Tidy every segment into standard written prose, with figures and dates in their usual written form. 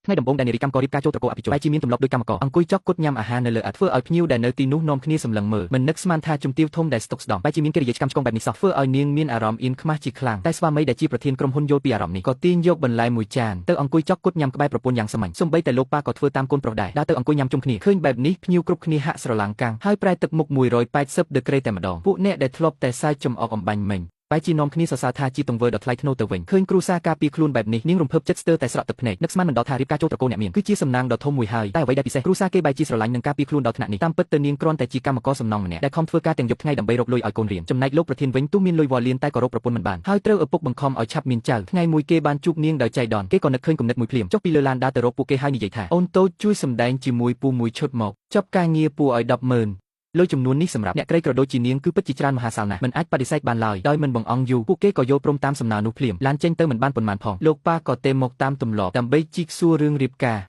ថ្ងៃដំបូងដែលនារីកម្មកររៀបការចូលត្រកូលអភិជនបែរជាមានទម្លាប់ដោយកម្មករអង្គុយចុកគត់ញ៉ាំអាហារនៅលើឥដ្ឋធ្វើឲ្យភ្ញៀវដែលនៅទីនោះនាំគ្នាសម្លឹងមើលមិននឹកស្មានថាជំទាវធំដែលស្តុកស្ដំបែរជាមានកិរិយាឆ្កាំឆ្គងបែបនេះសោះធ្វើឲ្យនាងមានអារម្មណ៍អៀនខ្មាស់ជាខ្លាំងតែស្វាមីដែលជាប្រធានក្រុមហ៊ុនយល់ពីអារម្មណ៍នេះក៏ទាញយកបន្លែមួយចានទៅអង្គុយចុកគត់ញ៉ាំក្បែរប្រពន្ធយ៉ាងសាមញ្ញសូម្បីតែលោកប៉ាក៏ធ្វើតាមកូនប្រុសដែរដើរទៅអង្គុយញ៉ាំជុំគ្នាឃើញបែបនេះភ្ញៀវគ្រប់គ្នាហាក់ស្រឡាំងកាំងហើយប្រែទឹកមុខ180ដឺក្រេតែម្ដងពួកអ្នកដែលធ្លាប់តែសាយចំអកអំបាញ់មិញបែរជានាំគ្នាសរសើរថាជាទង្វើដ៏ថ្លៃថ្នូរទៅវិញឃើញគ្រួសារការពារខ្លួនបែបនេះនាងរំភើបចិត្តស្ទើរតែស្រក់ទឹកភ្នែកនឹកស្មានមិនដល់ថារៀបការចូលត្រកូលអ្នកមានគឺជាសំណាងដ៏ធំមួយហើយតែអ្វីដែលពិសេសគ្រួសារគេបែរជាស្រឡាញ់និងការពារខ្លួនដល់ថ្នាក់នេះតាមពិតទៅនាងគ្រាន់តែជាកម្មករសំណងម្នាក់ដែលខំធ្វើការទាំងយប់ថ្ងៃដើម្បីរកលុយឲ្យកូនរៀនចំណែកលោកប្រធានវិញទោះមានលុយវ៉ាលៀនតែក៏រកប្រពន្ធមិនបានហើយត្រូវឪពុកបង្ខំឲ្យឆាប់មានចៅថ្ងៃមួយគេបានជួបនាងដោយចៃដន្យគេក៏នឹកឃើញគំនិតមួយភ្លាមចុះពីលើឡានដើរទៅរកពួកគេហើយនិយាយថាអូនតូចជួយសម្ដែងជាមួយពូមួយឈុតមកចប់ការងារពូឲ្យ100000លុយចំនួននេះសម្រាប់អ្នកក្រីក្រដូចជានាងគឺពិតជាច្រើនមហាសាលណាស់មិនអាចបដិសេធបានឡើយដោយមិនបង្អង់យូរពួកគេក៏យល់ព្រមតាមសំណើនោះភ្លាមឡានចេញទៅមិនបានប៉ុន្មានផងលោកប៉ាក៏ទេមកតាមទម្លាប់ដើម្បីជីកសួររឿងរៀបការ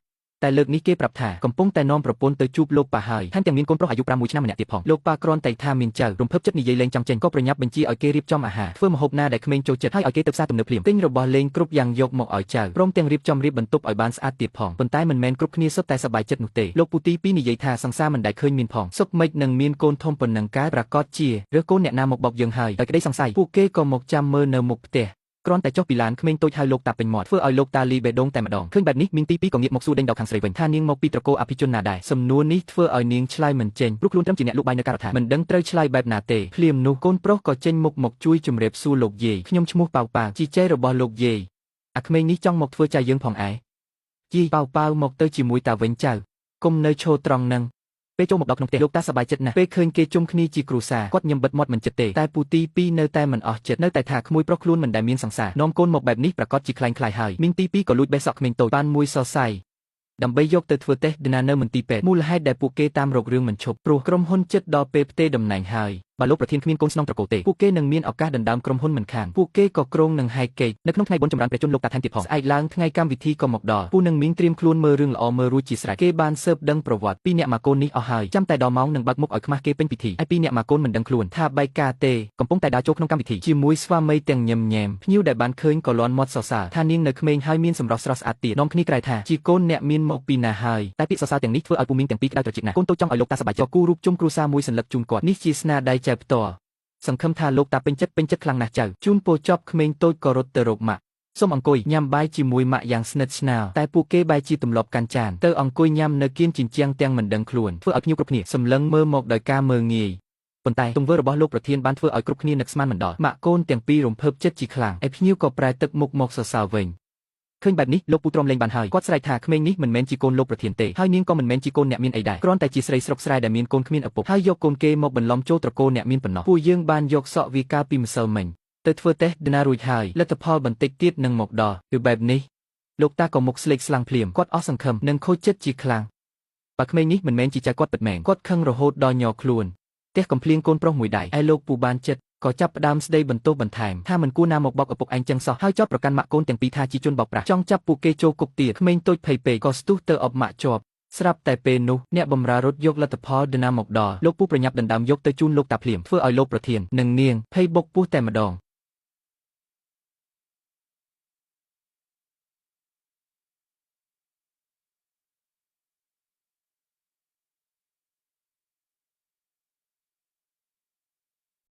តែលើកនេះគេប្រាប់ថាកំពុងតែនាំប្រពន្ធទៅជួបលោកប៉ាហើយថែមទាំងមានកូនប្រុសអាយុ6ឆ្នាំម្នាក់ទៀតផងលោកប៉ាគ្រាន់តែថាមានចៅរំភើបចិត្តនិយាយលេងចង់ចេញក៏ប្រញាប់បញ្ជាឲ្យគេរៀបចំអាហារធ្វើម្ហូបណាដែលក្មេងចូលចិត្តហើយឲ្យគេទៅផ្សារទំនើបភ្លាមទិញរបស់លេងគ្រប់យ៉ាងយកមកឲ្យចៅព្រមទាំងរៀបចំរៀបបន្ទប់ឲ្យបានស្អាតទៀតផងប៉ុន្តែមិនមែនគ្រប់គ្នាសុទ្ធតែសប្បាយចិត្តនោះទេលោកពូទី2និយាយថាសង្សារមិនដែលឃើញមានផងសុខមិននឹងមានកូនធំប៉ុណ្ណឹងការប្រកាសជារើសកូនអ្នកណាមកបោកយើងហើយដោយក្តីសង្ស័យពួកគេក៏មកចាំមើលនៅមុខផ្ទះគ្រាន់តែចុះពីឡានក្មេងតូចហៅលោកតាពេញមាត់ធ្វើឲ្យលោកតាលីបេដងតែម្ដងឃើញបែបនេះមីងទី2ក៏ងាកមកសួរដេញដល់ខាងស្រីវិញថានាងមកពីត្រកូលអភិជនណាដែរសំណួរនេះធ្វើឲ្យនាងឆ្លើយមិនចេញព្រោះខ្លួនត្រឹមជាអ្នកលក់បាយនៅការដ្ឋានមិនដឹងត្រូវឆ្លើយបែបណាទេភ្លាមនោះកូនប្រុសក៏ចេញមុខមកជួយជម្រាបសួរលោកយាយខ្ញុំឈ្មោះប៉ៅប៉ាវជីចែរបស់លោកយាយអាក្មេងនេះចង់មកធ្វើចៅយើងផងឯងយាយប៉ៅប៉ាវមកទៅជាមួយតាវិញចៅគុំនៅឈរត្រង់នឹងពេលចូលមកដល់ក្នុងផ្ទះលោកតាសប្បាយចិត្តណាស់ពេលឃើញគេជុំគ្នាជាគ្រួសារគាត់ញឹមបិទមាត់មិនចិត្តទេតែពូទី2នៅតែមិនអស់ចិត្តនៅតែថាក្មួយប្រុសខ្លួនមិនដែលមានសង្សារនាំកូនមកបែបនេះប្រកាសជាខ្លាំងខ្លាយហើយមីងទី2ក៏លួចបេះសក់ក្មេងតូចបានមួយសរសៃដើម្បីយកទៅធ្វើតេស្ត DNA នៅមន្ទីរពេទ្យមូលហេតុដែលពួកគេតាមរករឿងមិនឈប់ព្រោះក្រុមហ៊ុនចិត្តដល់ពេលផ្ទេរតំណែងហើយបើលោកប្រធានគ្មានកូនស្នងត្រកូលទេពួកគេនឹងមានឱកាសដណ្ដើមក្រុមហ៊ុនមិនខានពួកគេក៏គ្រោងនឹងហែកកេកនៅក្នុងថ្ងៃបុណ្យចម្រើនព្រះជន្មលោកតាថែមទៀតផងស្អែកឡើងថ្ងៃកម្មវិធីក៏មកដល់ពូនឹងមីងត្រៀមខ្លួនមើលរឿងល្អមើលរួចជាស្រេចគេបានស៊ើបដឹងប្រវត្តិពីអ្នកមកកូននេះអស់ហើយចាំតែដល់ម៉ោងនឹងបើកមុខឲ្យខ្មាស់គេពេញពិធីហើយពីអ្នកមកកូនមិនដឹងខ្លួនថាបែកការទេកំពុងតែដើរចូលក្នុងកម្មវិធីជាមួយស្វាមីទាំងញឹមញែមភ្ញៀវដែលបានឃើញក៏លាន់មាត់សរសើរថានាងនៅក្មេងហើយមានសម្រស់ស្រស់ស្អាតទៀតនាំគ្នាក្រែថាជាកូនអ្នកមានមកពីណាហើយតែពាក្យសរសើរទាំងនេះធ្វើឲ្យពូមីងទាំងពីរក្តៅត្រចៀកណាស់កូនតូចចង់ឲ្យលោកតាសប្បាយចិត្តគូរូបជុំគ្រួសារមួយសន្លឹកជូនគាត់នេះជាស្នាដៃចែកផ្ទាល់សង្ឃឹមថាលោកតាពេញចិត្តខ្លាំងណាស់ចៅជូនពរចប់ក្មេងតូចក៏រត់ទៅរកម៉ាក់សូមអង្គុយញ៉ាំបាយជាមួយម៉ាក់យ៉ាងស្និទ្ធស្នាលតែពួកគេបែរជាទម្លាប់កាន់ចានទៅអង្គុយញ៉ាំនៅគៀនជញ្ជាំងទាំងមិនដឹងខ្លួនធ្វើឲ្យភ្ញៀវគ្រប់គ្នាសម្លឹងមើលមកដោយការមើលងាយប៉ុន្តែទង្វើរបស់លោកប្រធានបានធ្វើឲ្យគ្រប់គ្នានឹកស្មានមិនដល់ម៉ាក់កូនទាំងពីររំភើបចិត្តជាខ្លាំងឯភ្ញៀវក៏ប្រែទឹកមុខមកសរសើរវិញឃើញបែបនេះលោកពូទ្រាំលេងបានហើយគាត់ស្រែកថាក្មេងនេះមិនមែនជាកូនលោកប្រធានទេហើយនាងក៏មិនមែនជាកូនអ្នកមានអីដែរគ្រាន់តែជាស្រីស្រុកស្រែដែលមានកូនគ្មានឪពុកហើយយកកូនគេមកបន្លំចូលត្រកូលអ្នកមានប៉ុណ្ណោះពួកយើងបានយកសក់វាកាលពីម្សិលមិញទៅធ្វើតេស្ត DNA រួចហើយលទ្ធផលបន្តិចទៀតនឹងមកដល់គឺបែបនេះលោកតាក៏មុខស្លេកស្លាំងភ្លាមគាត់អស់សង្ឃឹមនិងខូចចិត្តជាខ្លាំងបើក្មេងនេះមិនមែនជាចៅគាត់ពិតមែនគាត់ខឹងរហូតដល់ញ័រខ្លួនផ្ទះកំភ្លៀងកូនប្រុសមួយដៃឯលោកពូបានចិត្តក៏ចាប់ផ្ដើមស្ដីបន្ទោសបន្ថែមថាមិនគួរណាមកបោកឪពុកឯងចឹងសោះហើយចោទប្រកាន់ម៉ាក់កូនទាំងពីរថាជាជនបោកប្រាស់ចង់ចាប់ពួកគេចូលគុកទៀតក្មេងតូចភ័យពេកក៏ស្ទុះទៅអបម៉ាក់ជាប់ស្រាប់តែពេលនោះអ្នកបម្រើរត់យកលទ្ធផល DNA មកដល់លោកពូប្រញាប់ដណ្ដើមយកទៅជូនលោកតាភ្លាមធ្វើឲ្យលោកប្រធាននិងនាងភ័យបុកពោះតែម្ដង